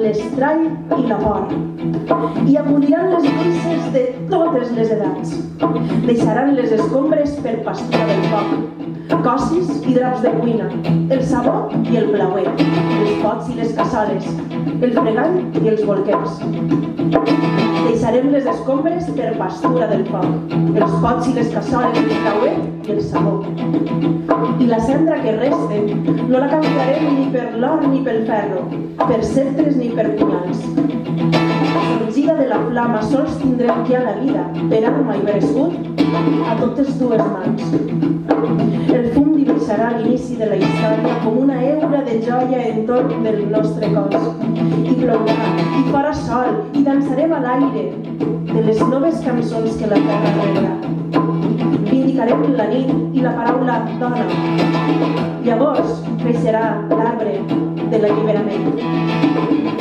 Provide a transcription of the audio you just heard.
l'estrall i la por. I acudiran les bruixes de totes les edats. Deixaran les escombres per pastura del foc, cossis i draps de cuina, el sabó i el blauet, els pots i les cassoles, el fregall i els bolquers. Deixarem les escombres per pastura del foc, els pots i les cassoles, el blauet i el sabó. I la cendra que reste no la canviarem ni per l'or ni pel ferro, per sceptres ni per punyals. Sorgida de la flama sols tindrem ja la vida, per arma i per escut, a totes dues mans. El fum dibuixarà l'inici de la història com una heura de joia entorn del nostre cos. I plourà, i farà sol, i dansarem a l'aire de les noves cançons que la terra rebrà. Vindicarem la nit i la paraula dona. Llavors creixerà l'arbre de l'alliberament.